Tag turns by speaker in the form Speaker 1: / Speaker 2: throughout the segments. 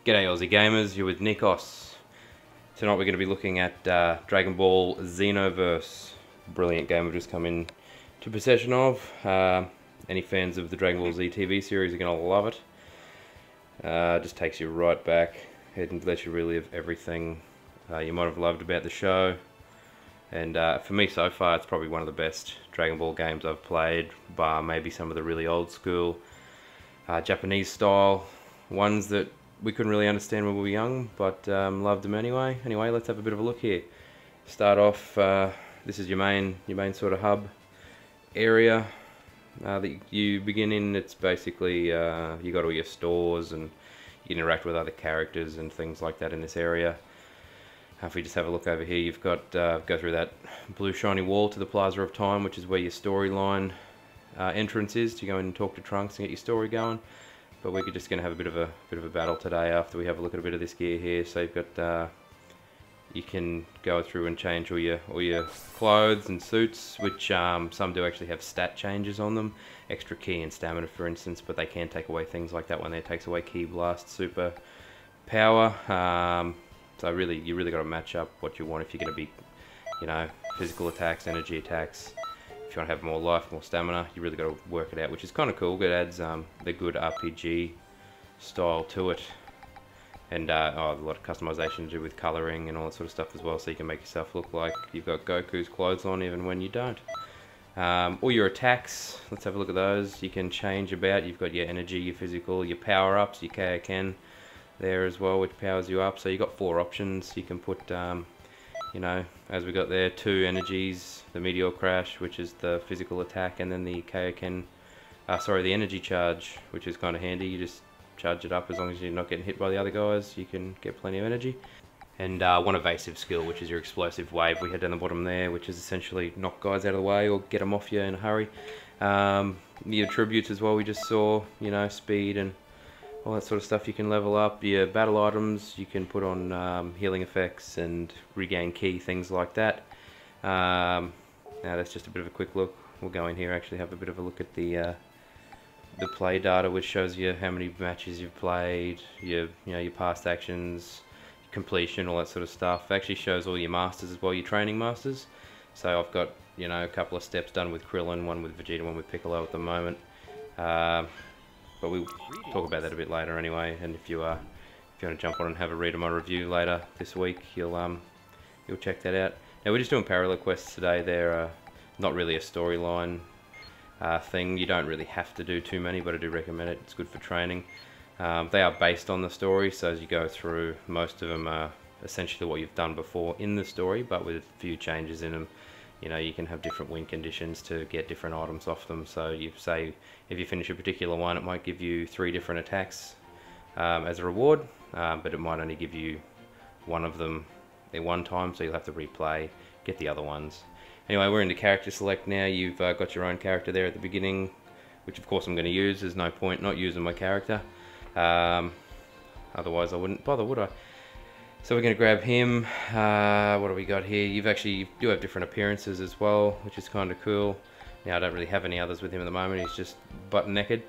Speaker 1: G'day Aussie gamers, you're with Nikos. Tonight we're going to be looking at Dragon Ball Xenoverse. Brilliant game we've just come in to possession of. Any fans of the Dragon Ball Z TV series are going to love it. Just takes you right back and lets you relive everything you might have loved about the show. And for me so far it's probably one of the best Dragon Ball games I've played, bar maybe some of the really old school Japanese style ones that we couldn't really understand when we were young, but loved them anyway. Anyway, let's have a bit of a look here. Start off, this is your main sort of hub area that you begin in. It's basically, you got all your stores and you interact with other characters and things like that in this area. If we just have a look over here, you've got, go through that blue shiny wall to the Plaza of Time, which is where your storyline entrance is, to go in and talk to Trunks and get your story going. But we're just going to have a bit of a battle today after we have a look at a bit of this gear here. So you've got, you can go through and change all your clothes and suits, which some do actually have stat changes on them, extra ki and stamina for instance, but they can take away things like that one there. It takes away ki blast, super power. So really, you really got to match up what you want if you're going to be, you know, physical attacks, energy attacks. If you want to have more life, more stamina, you really got to work it out, which is kind of cool. It adds the good RPG style to it, and a lot of customization to do with colouring and all that sort of stuff as well, so you can make yourself look like you've got Goku's clothes on even when you don't. All your attacks, let's have a look at those. You can change about. You've got your energy, your physical, your power-ups, your Kaioken there as well, which powers you up. So you've got 4 options. You can put you know, as we got there, 2 energies, the Meteor Crash, which is the physical attack, and then the Kaioken, the energy charge, which is kind of handy. You just charge it up as long as you're not getting hit by the other guys, you can get plenty of energy. And one evasive skill, which is your explosive wave, we had down the bottom there, which is essentially knock guys out of the way or get them off you in a hurry. Your attributes as well, we just saw, you know, speed and all that sort of stuff you can level up. Your battle items you can put on healing effects and regain ki, things like that. Now that's just a bit of a quick look. We'll go in here, actually have a bit of a look at the play data, which shows you how many matches you've played, your past actions, completion, all that sort of stuff. It actually shows all your masters as well, your training masters. So I've got, you know, a couple of steps done with Krillin, one with Vegeta, one with Piccolo at the moment. But we'll talk about that a bit later anyway. And if you want to jump on and have a read of my review later this week, you'll check that out. Now we're just doing parallel quests today. They're not really a storyline thing. You don't really have to do too many, but I do recommend it. It's good for training. They are based on the story, so as you go through, most of them are essentially what you've done before in the story, but with a few changes in them. You know, you can have different win conditions to get different items off them. So you say, if you finish a particular one, it might give you 3 different attacks as a reward, but it might only give you one of them at one time, so you'll have to replay, get the other ones. Anyway, we're into character select now. You've got your own character there at the beginning, which of course I'm going to use. There's no point not using my character. Otherwise I wouldn't bother, would I? So we're going to grab him. What do we got here? You do have different appearances as well, which is kind of cool. Now I don't really have any others with him at the moment. He's just butt naked.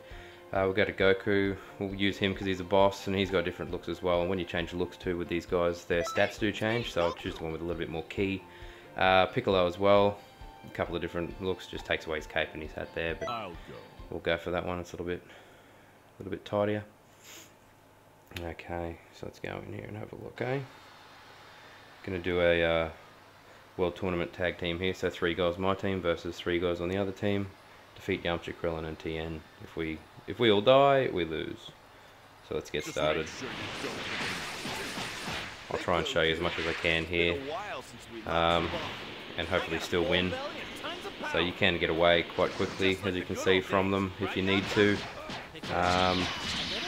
Speaker 1: We'll go to Goku. We'll use him because he's a boss and he's got different looks as well. And when you change looks too with these guys, their stats do change. So I'll choose the one with a little bit more ki. Piccolo as well. A couple of different looks. Just takes away his cape and his hat there. But we'll go for that one. It's a little bit tidier. Okay, so let's go in here and have a look, eh? Gonna do a World Tournament tag team here, so 3 guys my team versus 3 guys on the other team. Defeat Yamcha, Krillin and Tien. If we all die, we lose. So let's get started. I'll try and show you as much as I can here, and hopefully still win. So you can get away quite quickly, as you can see from them, if you need to.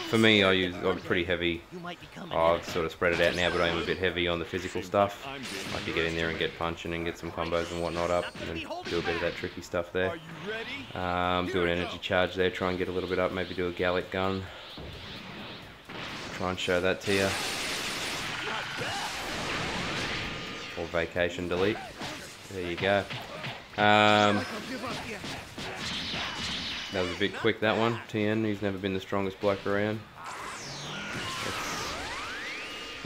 Speaker 1: For me, I'm pretty heavy. I've sort of spread it out now, but I am a bit heavy on the physical stuff. Like you get in there and get punching and get some combos and whatnot up, and then do a bit of that tricky stuff there. Do an energy charge there, try and get a little bit up, maybe do a Gallic gun. Try and show that to you. Or vacation delete. There you go. That was a bit quick, that one. Tien, he's never been the strongest bloke around.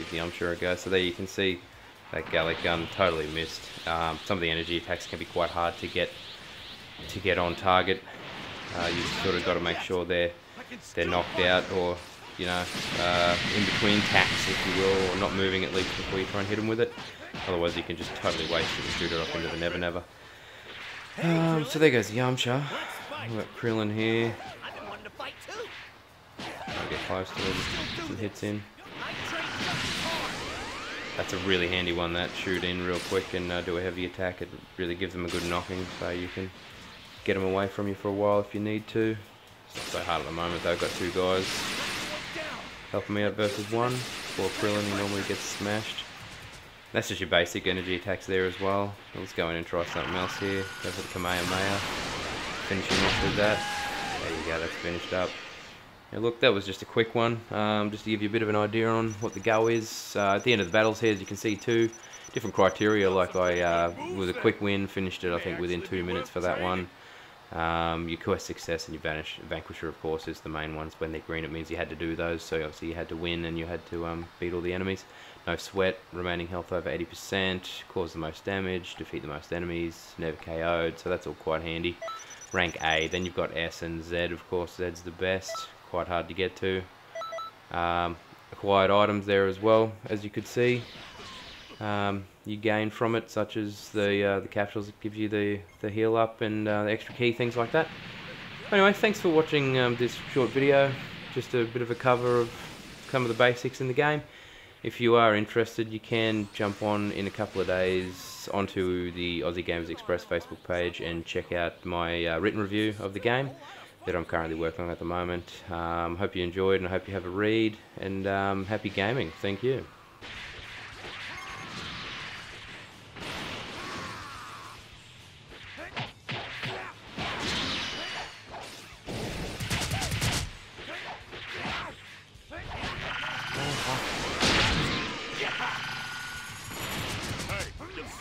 Speaker 2: give the Yamcha a go. So there you can see that Gallic gun totally missed. Some of the energy attacks can be quite hard to get on target. You sort of got to make sure they're knocked out, or you know, in between tacks, if you will, or not moving at least before you try and hit them with it. Otherwise, you can just totally waste it and shoot it off into the never never. So there goes Yamcha. We've got Krillin here. I'll get close to him, some hits in. That's a really handy one, that shoot in real quick and do a heavy attack. It really gives them a good knocking, so you can get them away from you for a while if you need to. It's not so hard at the moment. They've got two guys helping me out versus one. Before Krillin, he normally gets smashed. That's just your basic energy attacks there as well. Let's go in and try something else here. Go for the Kamehameha. Finishing off with that. There you go, that's finished up. Now look, that was just a quick one, just to give you a bit of an idea on what the go is. At the end of the battles here, as you can see, two different criteria. Like I was a quick win, finished it I think within 2 minutes for that one. Your quest success and your vanquisher, of course, is the main ones. When they're green, it means you had to do those, so obviously you had to win and you had to beat all the enemies. No sweat, remaining health over 80%, cause the most damage, defeat the most enemies, never KO'd, so that's all quite handy. Rank A, then you've got S and Z, of course. Z's the best, quite hard to get to. Acquired items there as well, as you could see. You gain from it, such as the capsules that give you the heal up and the extra key, things like that. Anyway, thanks for watching this short video. Just a bit of a cover of some of the basics in the game. If you are interested, you can jump on in a couple of days onto the Aussie Gamers Express Facebook page and check out my written review of the game that I'm currently working on at the moment. Hope you enjoyed, and I hope you have a read, and happy gaming. Thank you.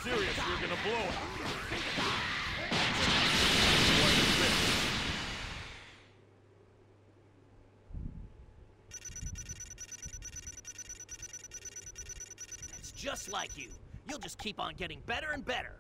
Speaker 3: Serious, you're gonna blow it.
Speaker 4: It's just like you. You'll just keep on getting better and better.